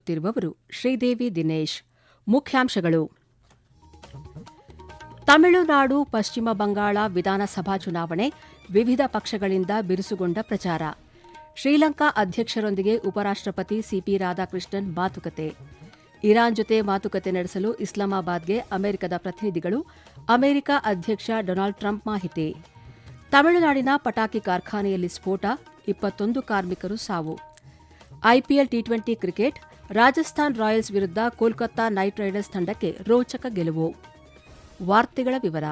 ತಿರುವವರು ಶ್ರೀದೇವಿ ದಿನೇಶ್. ಮುಖ್ಯಾಂಶಗಳು: ತಮಿಳುನಾಡು, ಪಶ್ಚಿಮ ಬಂಗಾಳ ವಿಧಾನಸಭಾ ಚುನಾವಣೆ, ವಿವಿಧ ಪಕ್ಷಗಳಿಂದ ಬಿರುಸುಗೊಂಡ ಪ್ರಚಾರ. ಶ್ರೀಲಂಕಾ ಅಧ್ಯಕ್ಷರೊಂದಿಗೆ ಉಪರಾಷ್ಟ್ರಪತಿ ಸಿಪಿ ರಾಧಾಕೃಷ್ಣನ್ ಮಾತುಕತೆ. ಇರಾನ್ ಜೊತೆ ಮಾತುಕತೆ ನಡೆಸಲು ಇಸ್ಲಾಮಾಬಾದ್ಗೆ ಅಮೆರಿಕದ ಪ್ರತಿನಿಧಿಗಳು. ಅಮೆರಿಕ ಅಧ್ಯಕ್ಷ ಡೊನಾಲ್ಡ್ ಟ್ರಂಪ್ ಮಾಹಿತಿ. ತಮಿಳುನಾಡಿನ ಪಟಾಕಿ ಕಾರ್ಖಾನೆಯಲ್ಲಿ ಸ್ಫೋಟ, 21 ಕಾರ್ಮಿಕರು ಸಾವು. IPL T20 cricket, Rajasthan Royals ವಿರುದ್ಧ ಕೋಲ್ಕತ್ತಾ ನೈಟ್ ರೈಡರ್ಸ್ ತಂಡಕ್ಕೆ ರೋಚಕ ಗೆಲುವು. ವಾರ್ತೆಗಳ ವಿವರ.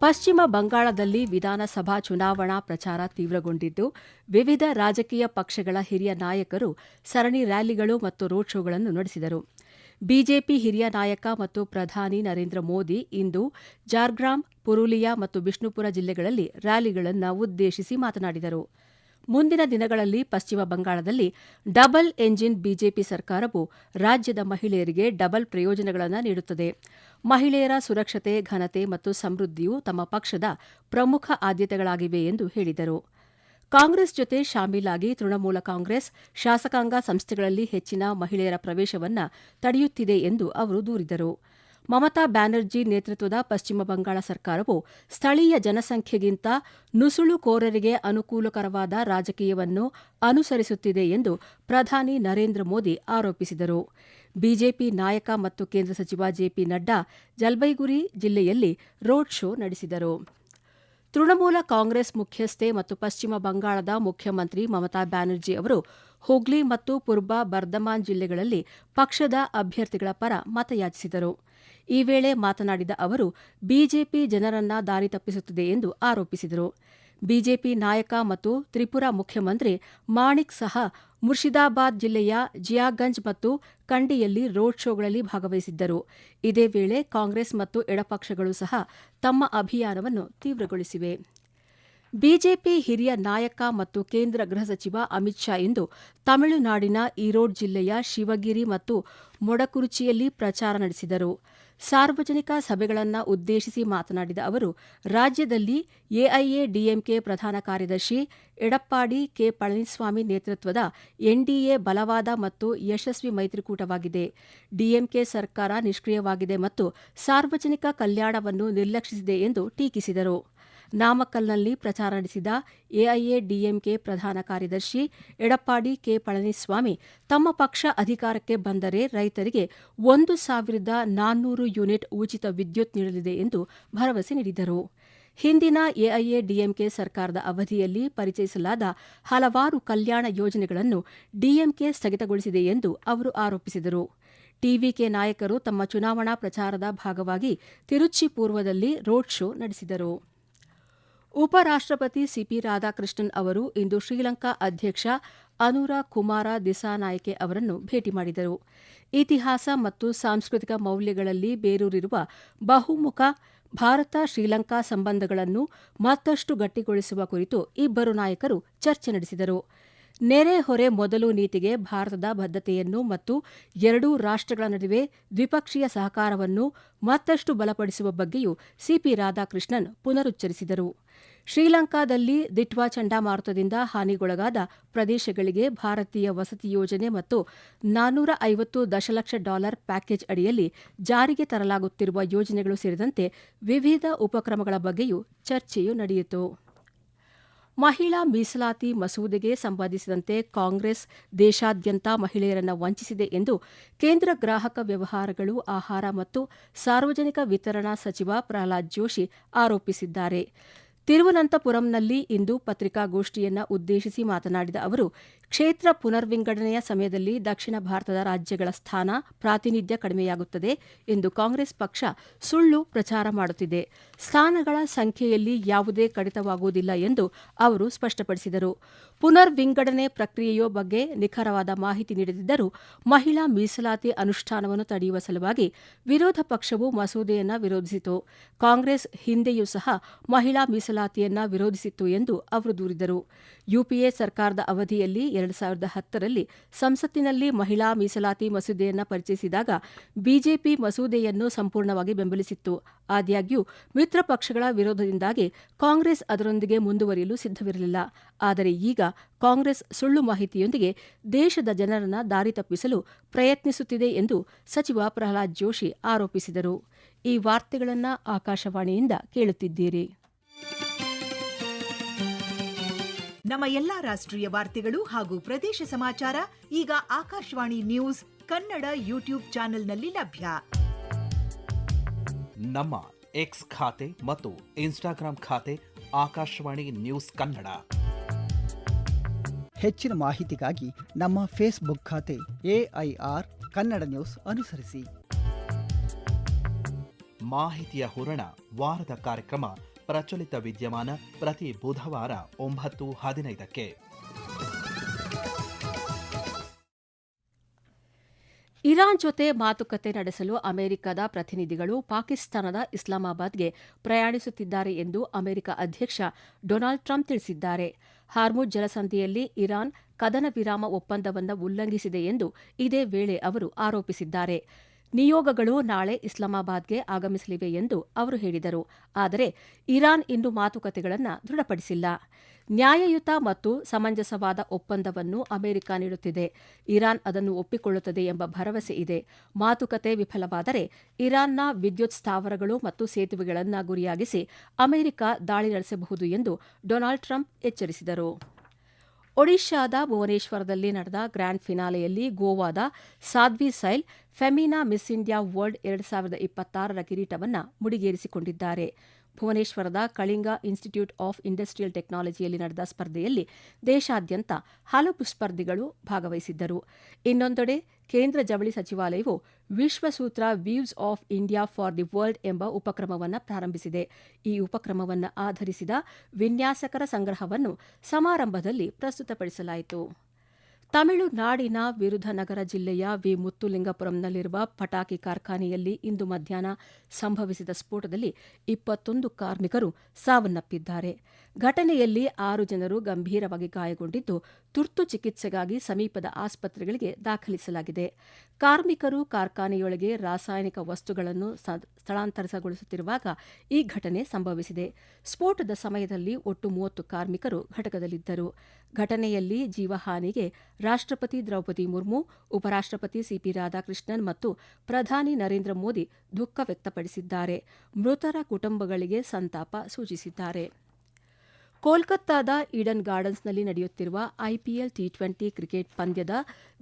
ಪಶ್ಚಿಮ ಬಂಗಾಳದಲ್ಲಿ ವಿಧಾನಸಭಾ ಚುನಾವಣಾ ಪ್ರಚಾರ ತೀವ್ರಗೊಂಡಿದ್ದು, ವಿವಿಧ ರಾಜಕೀಯ ಪಕ್ಷಗಳ ಹಿರಿಯ ನಾಯಕರು ಸರಣಿ ರ್ಯಾಲಿಗಳು ಮತ್ತು ರೋಡ್ ಶೋಗಳನ್ನು ನಡೆಸಿದರು. ಬಿಜೆಪಿ ಹಿರಿಯ ನಾಯಕ ಮತ್ತು ಪ್ರಧಾನಿ ನರೇಂದ್ರ ಮೋದಿ ಇಂದು ಜಾರ್ಗ್ರಾಮ್, ಪುರುಲಿಯಾ ಮತ್ತು ಬಿಷ್ಣುಪುರ ಜಿಲ್ಲೆಗಳಲ್ಲಿ ರ್ಯಾಲಿಗಳನ್ನು ಉದ್ದೇಶಿಸಿ ಮಾತನಾಡಿದರು. ಮುಂದಿನ ದಿನಗಳಲ್ಲಿ ಪಶ್ಚಿಮ ಬಂಗಾಳದಲ್ಲಿ ಡಬಲ್ ಎಂಜಿನ್ ಬಿಜೆಪಿ ಸರ್ಕಾರವು ರಾಜ್ಯದ ಮಹಿಳೆಯರಿಗೆ ಡಬಲ್ ಪ್ರಯೋಜನಗಳನ್ನು ನೀಡುತ್ತದೆ. ಮಹಿಳೆಯರ ಸುರಕ್ಷತೆ, ಘನತೆ ಮತ್ತು ಸಮೃದ್ಧಿಯು ತಮ್ಮ ಪಕ್ಷದ ಪ್ರಮುಖ ಆದ್ಯತೆಗಳಾಗಿವೆ ಎಂದು ಹೇಳಿದರು. ಕಾಂಗ್ರೆಸ್ ಜೊತೆ ಶಾಮೀಲಾಗಿ ತೃಣಮೂಲ ಕಾಂಗ್ರೆಸ್ ಶಾಸಕಾಂಗ ಸಂಸ್ಥೆಗಳಲ್ಲಿ ಹೆಚ್ಚಿನ ಮಹಿಳೆಯರ ಪ್ರವೇಶವನ್ನು ತಡೆಯುತ್ತಿದೆ ಎಂದು ಅವರು ದೂರಿದರು. ಮಮತಾ ಬ್ಯಾನರ್ಜಿ ನೇತೃತ್ವದ ಪಶ್ಚಿಮ ಬಂಗಾಳ ಸರ್ಕಾರವು ಸ್ಥಳೀಯ ಜನಸಂಖ್ಯೆಗಿಂತ ನುಸುಳುಕೋರರಿಗೆ ಅನುಕೂಲಕರವಾದ ರಾಜಕೀಯವನ್ನು ಅನುಸರಿಸುತ್ತಿದೆ ಎಂದು ಪ್ರಧಾನಿ ನರೇಂದ್ರ ಮೋದಿ ಆರೋಪಿಸಿದರು. ಬಿಜೆಪಿ ನಾಯಕ ಮತ್ತು ಕೇಂದ್ರ ಸಚಿವ ಜೆಪಿ ನಡ್ಡಾ ಜಲ್ಪೈಗುರಿ ಜಿಲ್ಲೆಯಲ್ಲಿ ರೋಡ್ ಶೋ ನಡೆಸಿದರು. ತೃಣಮೂಲ ಕಾಂಗ್ರೆಸ್ ಮುಖ್ಯಸ್ಥೆ ಮತ್ತು ಪಶ್ಚಿಮ ಬಂಗಾಳದ ಮುಖ್ಯಮಂತ್ರಿ ಮಮತಾ ಬ್ಯಾನರ್ಜಿ ಅವರು ಹುಗ್ಲಿ ಮತ್ತು ಪೂರ್ವ ಬರ್ಧಮಾನ್ ಜಿಲ್ಲೆಗಳಲ್ಲಿ ಪಕ್ಷದ ಅಭ್ಯರ್ಥಿಗಳ ಪರ ಮತಯಾಚಿಸಿದರು. ಈ ವೇಳೆ ಮಾತನಾಡಿದ ಅವರು, ಬಿಜೆಪಿ ಜನರನ್ನ ದಾರಿ ತಪ್ಪಿಸುತ್ತಿದೆ ಎಂದು ಆರೋಪಿಸಿದರು. ಬಿಜೆಪಿ ನಾಯಕ ಮತ್ತು ತ್ರಿಪುರಾ ಮುಖ್ಯಮಂತ್ರಿ ಮಾಣಿಕ್ ಸಹ ಮುರ್ಷಿದಾಬಾದ್ ಜಿಲ್ಲೆಯ ಜಿಯಾಗಂಜ್ ಮತ್ತು ಕಂಡಿಯಲ್ಲಿ ರೋಡ್ ಶೋಗಳಲ್ಲಿ ಭಾಗವಹಿಸಿದ್ದರು. ಇದೇ ವೇಳೆ ಕಾಂಗ್ರೆಸ್ ಮತ್ತು ಎಡಪಕ್ಷಗಳು ಸಹ ತಮ್ಮ ಅಭಿಯಾನವನ್ನು ತೀವ್ರಗೊಳಿಸಿವೆ. ಬಿಜೆಪಿ ಹಿರಿಯ ನಾಯಕ ಮತ್ತು ಕೇಂದ್ರ ಗೃಹ ಸಚಿವ ಅಮಿತ್ ಶಾ ಇಂದು ತಮಿಳುನಾಡಿನ ಈರೋಡ್ ಜಿಲ್ಲೆಯ ಶಿವಗಿರಿ ಮತ್ತು ಮೊಡಕುರುಚಿಯಲ್ಲಿ ಪ್ರಚಾರ ನಡೆಸಿದರು. ಸಾರ್ವಜನಿಕ ಸಭೆಗಳನ್ನು ಉದ್ದೇಶಿಸಿ ಮಾತನಾಡಿದ ಅವರು, ರಾಜ್ಯದಲ್ಲಿ ಎಐಎಡಿಎಂಕೆ ಪ್ರಧಾನ ಕಾರ್ಯದರ್ಶಿ ಎಡಪ್ಪಾಡಿ ಕೆ ಪಳನಿಸ್ವಾಮಿ ನೇತೃತ್ವದ ಎನ್ಡಿಎ ಬಲವಾದ ಮತ್ತು ಯಶಸ್ವಿ ಮೈತ್ರಿಕೂಟವಾಗಿದೆ. ಡಿಎಂಕೆ ಸರ್ಕಾರ ನಿಷ್ಕ್ರಿಯವಾಗಿದೆ ಮತ್ತು ಸಾರ್ವಜನಿಕ ಕಲ್ಯಾಣವನ್ನು ನಿರ್ಲಕ್ಷಿಸಿದೆ ಎಂದು ಟೀಕಿಸಿದರು. ನಾಮಕ್ಕಲ್ನಲ್ಲಿ ಪ್ರಚಾರ ನಡೆಸಿದ ಎಐಎಡಿಎಂಕೆ ಪ್ರಧಾನ ಕಾರ್ಯದರ್ಶಿ ಎಡಪ್ಪಾಡಿ ಕೆ ಪಳನಿಸ್ವಾಮಿ, ತಮ್ಮ ಪಕ್ಷ ಅಧಿಕಾರಕ್ಕೆ ಬಂದರೆ ರೈತರಿಗೆ 1,400 ಯೂನಿಟ್ ಉಚಿತ ವಿದ್ಯುತ್ ನೀಡಲಿದೆ ಎಂದು ಭರವಸೆ ನೀಡಿದರು. ಹಿಂದಿನ ಎಐಎಡಿಎಂಕೆ ಸರ್ಕಾರದ ಅವಧಿಯಲ್ಲಿ ಪರಿಚಯಿಸಲಾದ ಹಲವಾರು ಕಲ್ಯಾಣ ಯೋಜನೆಗಳನ್ನು ಡಿಎಂಕೆ ಸ್ಥಗಿತಗೊಳಿಸಿದೆ ಎಂದು ಅವರು ಆರೋಪಿಸಿದರು. ಟಿವಿಕೆ ನಾಯಕರು ತಮ್ಮ ಚುನಾವಣಾ ಪ್ರಚಾರದ ಭಾಗವಾಗಿ ತಿರುಚಿ ಪೂರ್ವದಲ್ಲಿ ರೋಡ್ ಶೋ ನಡೆಸಿದರು. ಉಪರಾಷ್ಟ್ರಪತಿ ಸಿಪಿ ರಾಧಾಕೃಷ್ಣನ್ ಅವರು ಇಂದು ಶ್ರೀಲಂಕಾ ಅಧ್ಯಕ್ಷ ಅನುರ ಕುಮಾರ ದಿಸಾನಾಯಕೆ ಅವರನ್ನು ಭೇಟಿ ಮಾಡಿದರು. ಇತಿಹಾಸ ಮತ್ತು ಸಾಂಸ್ಕೃತಿಕ ಮೌಲ್ಯಗಳಲ್ಲಿ ಬೇರೂರಿರುವ ಬಹುಮುಖ ಭಾರತ-ಶ್ರೀಲಂಕಾ ಸಂಬಂಧಗಳನ್ನು ಮತ್ತಷ್ಟು ಗಟ್ಟಿಗೊಳಿಸುವ ಕುರಿತು ಇಬ್ಬರು ನಾಯಕರು ಚರ್ಚೆ ನಡೆಸಿದರು. ನೆರೆ-ಹೊರೆ ಮೊದಲು ನೀತಿಗೆ ಭಾರತದ ಬದ್ಧತೆಯನ್ನು ಮತ್ತು ಎರಡೂ ರಾಷ್ಟ್ರಗಳ ನಡುವೆ ದ್ವಿಪಕ್ಷೀಯ ಸಹಕಾರವನ್ನು ಮತ್ತಷ್ಟು ಬಲಪಡಿಸುವ ಬಗ್ಗೆಯೂ ಸಿಪಿ ರಾಧಾಕೃಷ್ಣನ್ ಪುನರುಚ್ಚರಿಸಿದರು. ಶ್ರೀಲಂಕಾದಲ್ಲಿ ದಿಟ್ವಾ ಚಂಡಮಾರುತದಿಂದ ಹಾನಿಗೊಳಗಾದ ಪ್ರದೇಶಗಳಿಗೆ ಭಾರತೀಯ ವಸತಿ ಯೋಜನೆ ಮತ್ತು $450 ದಶಲಕ್ಷ ಪ್ಯಾಕೇಜ್ ಅಡಿಯಲ್ಲಿ ಜಾರಿಗೆ ತರಲಾಗುತ್ತಿರುವ ಯೋಜನೆಗಳು ಸೇರಿದಂತೆ ವಿವಿಧ ಉಪಕ್ರಮಗಳ ಬಗ್ಗೆಯೂ ಚರ್ಚೆಯು ನಡೆಯಿತು. ಮಹಿಳಾ ಮೀಸಲಾತಿ ಮಸೂದೆಗೆ ಸಂಬಂಧಿಸಿದಂತೆ ಕಾಂಗ್ರೆಸ್ ದೇಶಾದ್ಯಂತ ಮಹಿಳೆಯರನ್ನು ವಂಚಿಸಿದೆ ಎಂದು ಕೇಂದ್ರ ಗ್ರಾಹಕ ವ್ಯವಹಾರಗಳು, ಆಹಾರ ಮತ್ತು ಸಾರ್ವಜನಿಕ ವಿತರಣಾ ಸಚಿವ ಪ್ರಹ್ಲಾದ್ ಜೋಶಿ ಆರೋಪಿಸಿದ್ದಾರೆ. ತಿರುವನಂತಪುರಂನಲ್ಲಿ ಇಂದು ಪತ್ರಿಕಾಗೋಷ್ಠಿಯನ್ನು ಉದ್ದೇಶಿಸಿ ಮಾತನಾಡಿದ ಅವರು, ಕ್ಷೇತ್ರ ಪುನರ್ವಿಂಗಡಣೆಯ ಸಮಯದಲ್ಲಿ ದಕ್ಷಿಣ ಭಾರತದ ರಾಜ್ಯಗಳ ಸ್ಥಾನ ಪ್ರಾತಿನಿಧ್ಯ ಕಡಿಮೆಯಾಗುತ್ತದೆ ಎಂದು ಕಾಂಗ್ರೆಸ್ ಪಕ್ಷ ಸುಳ್ಳು ಪ್ರಚಾರ ಮಾಡುತ್ತಿದೆ. ಸ್ಥಾನಗಳ ಸಂಖ್ಯೆಯಲ್ಲಿ ಯಾವುದೇ ಕಡಿತವಾಗುವುದಿಲ್ಲ ಎಂದು ಅವರು ಸ್ಪಷ್ಟಪಡಿಸಿದರು. ಪುನರ್ವಿಂಗಡಣೆ ಪ್ರಕ್ರಿಯೆಯ ಬಗ್ಗೆ ನಿಖರವಾದ ಮಾಹಿತಿ ನೀಡದಿದ್ದರೂ ಮಹಿಳಾ ಮೀಸಲಾತಿ ಅನುಷ್ಠಾನವನ್ನು ತಡೆಯುವ ಸಲುವಾಗಿ ವಿರೋಧ ಪಕ್ಷವು ಮಸೂದೆಯನ್ನು ವಿರೋಧಿಸಿತು. ಕಾಂಗ್ರೆಸ್ ಹಿಂದೆಯೂ ಸಹ ಮಹಿಳಾ ಮೀಸಲಾತಿಯನ್ನು ವಿರೋಧಿಸಿತ್ತು ಎಂದು ಅವರು ದೂರಿದರು. ಯುಪಿಎ ಸರ್ಕಾರದ ಅವಧಿಯಲ್ಲಿ 2010ರಲ್ಲಿ ಸಂಸತ್ತಿನಲ್ಲಿ ಮಹಿಳಾ ಮೀಸಲಾತಿ ಮಸೂದೆಯನ್ನು ಪರಿಚಯಿಸಿದಾಗ ಬಿಜೆಪಿ ಮಸೂದೆಯನ್ನು ಸಂಪೂರ್ಣವಾಗಿ ಬೆಂಬಲಿಸಿತ್ತು. ಆದಾಗ್ಯೂ ಮಿತ್ರ ಪಕ್ಷಗಳ ವಿರೋಧದಿಂದಾಗಿ ಕಾಂಗ್ರೆಸ್ ಅದರೊಂದಿಗೆ ಮುಂದುವರಿಯಲು ಸಿದ್ಧವಿರಲಿಲ್ಲ. ಆದರೆ ಈಗ ಕಾಂಗ್ರೆಸ್ ಸುಳ್ಳು ಮಾಹಿತಿಯೊಂದಿಗೆ ದೇಶದ ಜನರನ್ನು ದಾರಿ ತಪ್ಪಿಸಲು ಪ್ರಯತ್ನಿಸುತ್ತಿದೆ ಎಂದು ಸಚಿವ ಪ್ರಹ್ಲಾದ್ ಜೋಶಿ ಆರೋಪಿಸಿದರು. ಈ ವಾರ್ತೆಗಳನ್ನು ಆಕಾಶವಾಣಿಯಿಂದ ಕೇಳುತ್ತಿದ್ದೀರಿ. ನಮ್ಮ ಎಲ್ಲಾ ರಾಷ್ಟ್ರೀಯ ವಾರ್ತೆಗಳು ಹಾಗೂ ಪ್ರದೇಶ ಸಮಾಚಾರ ಈಗ ಆಕಾಶವಾಣಿ ನ್ಯೂಸ್ ಕನ್ನಡ ಯೂಟ್ಯೂಬ್ ಚಾನೆಲ್ನಲ್ಲಿ ಲಭ್ಯ. ನಮ್ಮ ಎಕ್ಸ್ ಖಾತೆ ಮತ್ತು ಇನ್ಸ್ಟಾಗ್ರಾಂ ಖಾತೆ ಆಕಾಶವಾಣಿ ನ್ಯೂಸ್ ಕನ್ನಡ. ಹೆಚ್ಚಿನ ಮಾಹಿತಿಗಾಗಿ ನಮ್ಮ ಫೇಸ್ಬುಕ್ ಖಾತೆ AIR ಕನ್ನಡ ನ್ಯೂಸ್ ಅನುಸರಿಸಿ. ಮಾಹಿತಿಯ ಹೂರಣ ವಾರದ ಕಾರ್ಯಕ್ರಮ ಪ್ರಚಲಿತ ವಿದ್ಯಮಾನ ಪ್ರತಿ ಬುಧವಾರ 9:15ಕ್ಕೆ. ಇರಾನ್ ಜೊತೆ ಮಾತುಕತೆ ನಡೆಸಲು ಅಮೆರಿಕದ ಪ್ರತಿನಿಧಿಗಳು ಪಾಕಿಸ್ತಾನದ ಇಸ್ಲಾಮಾಬಾದ್ಗೆ ಪ್ರಯಾಣಿಸುತ್ತಿದ್ದಾರೆ ಎಂದು ಅಮೆರಿಕ ಅಧ್ಯಕ್ಷ ಡೊನಾಲ್ಡ್ ಟ್ರಂಪ್ ತಿಳಿಸಿದ್ದಾರೆ. ಹಾರ್ಮುಜ್ ಜಲಸಂಧಿಯಲ್ಲಿ ಇರಾನ್ ಕದನ ವಿರಾಮ ಒಪ್ಪಂದವನ್ನು ಉಲ್ಲಂಘಿಸಿದೆ ಎಂದು ಇದೇ ವೇಳೆ ಅವರು ಆರೋಪಿಸಿದ್ದಾರೆ. ನಿಯೋಗಗಳು ನಾಳೆ ಇಸ್ಲಾಮಾಬಾದ್ಗೆ ಆಗಮಿಸಲಿವೆ ಎಂದು ಅವರು ಹೇಳಿದರು. ಆದರೆ ಇರಾನ್ ಇನ್ನೂ ಮಾತುಕತೆಗಳನ್ನು ದೃಢಪಡಿಸಿಲ್ಲ. ನ್ಯಾಯಯುತ ಮತ್ತು ಸಮಂಜಸವಾದ ಒಪ್ಪಂದವನ್ನು ಅಮೆರಿಕ ನೀಡುತ್ತಿದೆ. ಇರಾನ್ ಅದನ್ನು ಒಪ್ಪಿಕೊಳ್ಳುತ್ತದೆ ಎಂಬ ಭರವಸೆ ಇದೆ. ಮಾತುಕತೆ ವಿಫಲವಾದರೆ ಇರಾನ್ನ ವಿದ್ಯುತ್ ಸ್ಥಾವರಗಳು ಮತ್ತು ಸೇತುವೆಗಳನ್ನು ಗುರಿಯಾಗಿಸಿ ಅಮೆರಿಕ ದಾಳಿ ನಡೆಸಬಹುದು ಎಂದು ಡೊನಾಲ್ಡ್ ಟ್ರಂಪ್ ಎಚ್ಚರಿಸಿದರು. ಒಡಿಶಾದ ಭುವನೇಶ್ವರದಲ್ಲಿ ನಡೆದ ಗ್ರ್ಯಾಂಡ್ ಫಿನಾಲೆಯಲ್ಲಿ ಗೋವಾದ Sadhvi Sail Femina miss India world 2026ರ ಕಿರೀಟವನ್ನು ಮುಡಿಗೇರಿಸಿಕೊಂಡಿದ್ದಾರೆ. ಭುವನೇಶ್ವರದ ಕಳಿಂಗ ಇನ್ಸ್ಟಿಟ್ಯೂಟ್ ಆಫ್ ಇಂಡಸ್ಟ್ರಿಯಲ್ ಟೆಕ್ನಾಲಜಿಯಲ್ಲಿ ನಡೆದ ಸ್ಪರ್ಧೆಯಲ್ಲಿ ದೇಶಾದ್ಯಂತ ಹಲವು ಸ್ಪರ್ಧಿಗಳು ಭಾಗವಹಿಸಿದ್ದರು. ಇನ್ನೊಂದೆಡೆ ಕೇಂದ್ರ ಜವಳಿ ಸಚಿವಾಲಯವು Vishwasutra weaves of India for the world ಎಂಬ ಉಪಕ್ರಮವನ್ನು ಪ್ರಾರಂಭಿಸಿದೆ. ಈ ಉಪಕ್ರಮವನ್ನು ಆಧರಿಸಿದ ವಿನ್ಯಾಸಕರ ಸಂಗ್ರಹವನ್ನು ಸಮಾರಂಭದಲ್ಲಿ ಪ್ರಸ್ತುತಪಡಿಸಲಾಯಿತು. ತಮಿಳುನಾಡಿನ ವಿರುಧನಗರ ಜಿಲ್ಲೆಯ ವಿ ಮುತ್ತುಲಿಂಗಪುರಂನಲ್ಲಿರುವ ಪಟಾಕಿ ಕಾರ್ಖಾನೆಯಲ್ಲಿ ಇಂದು ಮಧ್ಯಾಹ್ನ ಸಂಭವಿಸಿದ ಸ್ಫೋಟದಲ್ಲಿ 21 ಕಾರ್ಮಿಕರು ಸಾವನ್ನಪ್ಪಿದ್ದಾರೆ. ಘಟನೆಯಲ್ಲಿ 6 ಜನರು ಗಂಭೀರವಾಗಿ ಗಾಯಗೊಂಡಿದ್ದು ತುರ್ತು ಚಿಕಿತ್ಸೆಗಾಗಿ ಸಮೀಪದ ಆಸ್ಪತ್ರೆಗಳಿಗೆ ದಾಖಲಿಸಲಾಗಿದೆ. ಕಾರ್ಮಿಕರು ಕಾರ್ಖಾನೆಯೊಳಗೆ ರಾಸಾಯನಿಕ ವಸ್ತುಗಳನ್ನು ಸ್ಥಳಾಂತರಗೊಳಿಸುತ್ತಿರುವಾಗ ಈ ಘಟನೆ ಸಂಭವಿಸಿದೆ. ಸ್ಫೋಟದ ಸಮಯದಲ್ಲಿ ಒಟ್ಟು 30 ಕಾರ್ಮಿಕರು ಘಟಕದಲ್ಲಿದ್ದರು. ಘಟನೆಯಲ್ಲಿ ಜೀವಹಾನಿಗೆ ರಾಷ್ಟ್ರಪತಿ ದ್ರೌಪದಿ ಮುರ್ಮು, ಉಪರಾಷ್ಟ್ರಪತಿ ಸಿಪಿ ರಾಧಾಕೃಷ್ಣನ್ ಮತ್ತು ಪ್ರಧಾನಿ ನರೇಂದ್ರ ಮೋದಿ ದುಃಖ ವ್ಯಕ್ತಪಡಿಸಿದ್ದಾರೆ. ಮೃತರ ಕುಟುಂಬಗಳಿಗೆ ಸಂತಾಪ ಸೂಚಿಸಿದ್ದಾರೆ. ಕೋಲ್ಕತ್ತಾದ ಈಡನ್ ಗಾರ್ಡನ್ಸ್ನಲ್ಲಿ ನಡೆಯುತ್ತಿರುವ ಐಪಿಎಲ್ ಟಿ20 ಕ್ರಿಕೆಟ್ ಪಂದ್ಯದ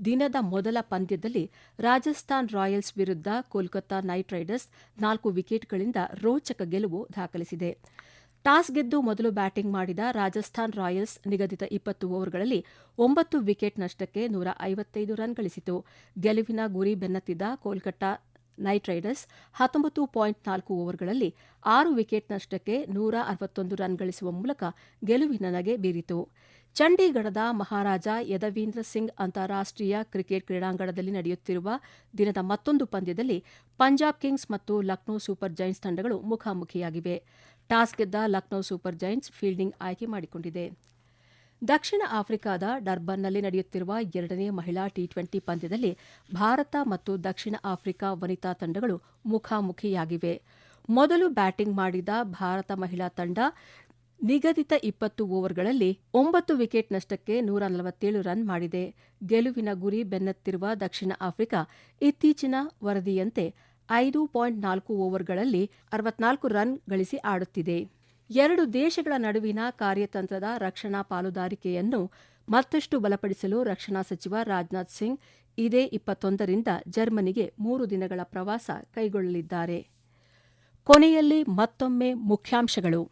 ದಿನದ ಮೊದಲ ಪಂದ್ಯದಲ್ಲಿ ರಾಜಸ್ಥಾನ್ ರಾಯಲ್ಸ್ ವಿರುದ್ಧ ಕೋಲ್ಕತ್ತಾ ನೈಟ್ ರೈಡರ್ಸ್ 4 ವಿಕೆಟ್ಗಳಿಂದ ರೋಚಕ ಗೆಲುವು ದಾಖಲಿಸಿದೆ. ಟಾಸ್ ಗೆದ್ದು ಮೊದಲು ಬ್ಯಾಟಿಂಗ್ ಮಾಡಿದ ರಾಜಸ್ಥಾನ್ ರಾಯಲ್ಸ್ ನಿಗದಿತ 20 ಓವರ್ಗಳಲ್ಲಿ 9 ವಿಕೆಟ್ ನಷ್ಟಕ್ಕೆ 155 ರನ್ ಗಳಿಸಿತು. ಗೆಲುವಿನ ಗುರಿ ಬೆನ್ನತ್ತಿದ್ದ ಕೋಲ್ಕತ್ತಾ ನೈಟ್ ರೈಡರ್ಸ್ 19.4 ಓವರ್ಗಳಲ್ಲಿ 6 ವಿಕೆಟ್ ನಷ್ಟಕ್ಕೆ 161 ರನ್ ಗಳಿಸುವ ಮೂಲಕ ಗೆಲುವಿನ ನಗೆ ಬೀರಿತು. ಚಂಡೀಗಢದ ಮಹಾರಾಜ ಯದವೀಂದ್ರ ಸಿಂಗ್ ಅಂತಾರಾಷ್ಟ್ರೀಯ ಕ್ರಿಕೆಟ್ ಕ್ರೀಡಾಂಗಣದಲ್ಲಿ ನಡೆಯುತ್ತಿರುವ ದಿನದ ಮತ್ತೊಂದು ಪಂದ್ಯದಲ್ಲಿ ಪಂಜಾಬ್ ಕಿಂಗ್ಸ್ ಮತ್ತು ಲಕ್ನೋ ಸೂಪರ್ ಜೈಂಟ್ಸ್ ತಂಡಗಳು ಮುಖಾಮುಖಿಯಾಗಿವೆ. ಟಾಸ್ ಗೆದ್ದ ಲಕ್ನೋ ಸೂಪರ್ ಜೈಂಟ್ಸ್ ಫೀಲ್ಡಿಂಗ್ ಆಯ್ಕೆ ಮಾಡಿಕೊಂಡಿದೆ. ದಕ್ಷಿಣ ಆಫ್ರಿಕಾದ ಡರ್ಬನ್ನಲ್ಲಿ ನಡೆಯುತ್ತಿರುವ 2ನೇ ಮಹಿಳಾ ಟಿ20 ಪಂದ್ಯದಲ್ಲಿ ಭಾರತ ಮತ್ತು ದಕ್ಷಿಣ ಆಫ್ರಿಕಾ ವನಿತಾ ತಂಡಗಳು ಮುಖಾಮುಖಿಯಾಗಿವೆ. ಮೊದಲು ಬ್ಯಾಟಿಂಗ್ ಮಾಡಿದ ಭಾರತ ಮಹಿಳಾ ತಂಡ ನಿಗದಿತ 20 ಓವರ್ಗಳಲ್ಲಿ 9 ವಿಕೆಟ್ ನಷ್ಟಕ್ಕೆ 147 ರನ್ ಮಾಡಿದೆ. ಗೆಲುವಿನ ಗುರಿ ಬೆನ್ನತ್ತಿರುವ ದಕ್ಷಿಣ ಆಫ್ರಿಕಾ ಇತ್ತೀಚಿನ ವರದಿಯಂತೆ 5.4 ಓವರ್ಗಳಲ್ಲಿ 64 ರನ್ ಗಳಿಸಿ ಆಡುತ್ತಿದೆ. ಎರಡು ದೇಶಗಳ ನಡುವಿನ ಕಾರ್ಯತಂತ್ರದ ರಕ್ಷಣಾ ಪಾಲುದಾರಿಕೆಯನ್ನು ಮತ್ತಷ್ಟು ಬಲಪಡಿಸಲು ರಕ್ಷಣಾ ಸಚಿವ ರಾಜನಾಥ್ ಸಿಂಗ್ ಇದೇ 21ರಿಂದ ಜರ್ಮನಿಗೆ 3 ದಿನಗಳ ಪ್ರವಾಸ ಕೈಗೊಳ್ಳಲಿದ್ದಾರೆ. ಕೊನೆಯಲ್ಲಿ ಮತ್ತೊಮ್ಮೆ ಮುಖ್ಯಾಂಶಗಳು.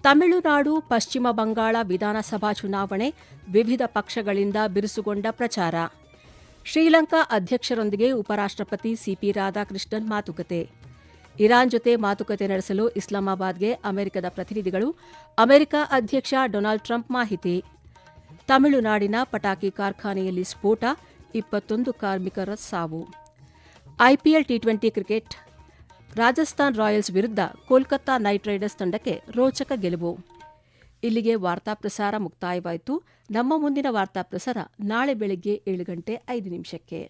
ತಮಿಳುನಾಡು, ಪಶ್ಚಿಮ ಬಂಗಾಳ ವಿಧಾನಸಭಾ ಚುನಾವಣೆ, ವಿವಿಧ ಪಕ್ಷಗಳಿಂದ ಬಿರುಸುಗೊಂಡ ಪ್ರಚಾರ. ಶ್ರೀಲಂಕಾ ಅಧ್ಯಕ್ಷರೊಂದಿಗೆ ಉಪರಾಷ್ಟ್ರಪತಿ ಸಿಪಿ ರಾಧಾಕೃಷ್ಣನ್ ಮಾತುಕತೆ. ಇರಾನ್ ಜೊತೆ ಮಾತುಕತೆ ನಡೆಸಲು ಇಸ್ಲಾಮಾಬಾದ್ಗೆ ಅಮೆರಿಕದ ಪ್ರತಿನಿಧಿಗಳು, ಅಮೆರಿಕ ಅಧ್ಯಕ್ಷ ಡೊನಾಲ್ಡ್ ಟ್ರಂಪ್ ಮಾಹಿತಿ. ತಮಿಳುನಾಡಿನ ಪಟಾಕಿ ಕಾರ್ಖಾನೆಯಲ್ಲಿ ಸ್ಫೋಟ, 21 ಕಾರ್ಮಿಕರ ಸಾವು. IPL T20 cricket, Rajasthan Royals ವಿರುದ್ಧ ಕೋಲ್ಕತ್ತಾ ನೈಟ್ ರೈಡರ್ಸ್ ತಂಡಕ್ಕೆ ರೋಚಕ ಗೆಲುವು. ಇಲ್ಲಿಗೆ ವಾರ್ತಾ ಪ್ರಸಾರ ಮುಕ್ತಾಯವಾಯಿತು. ನಮ್ಮ ಮುಂದಿನ ವಾರ್ತಾ ಪ್ರಸಾರ ನಾಳೆ ಬೆಳಗ್ಗೆ 7 ಗಂಟೆ 5 ನಿಮಿಷಕ್ಕೆ.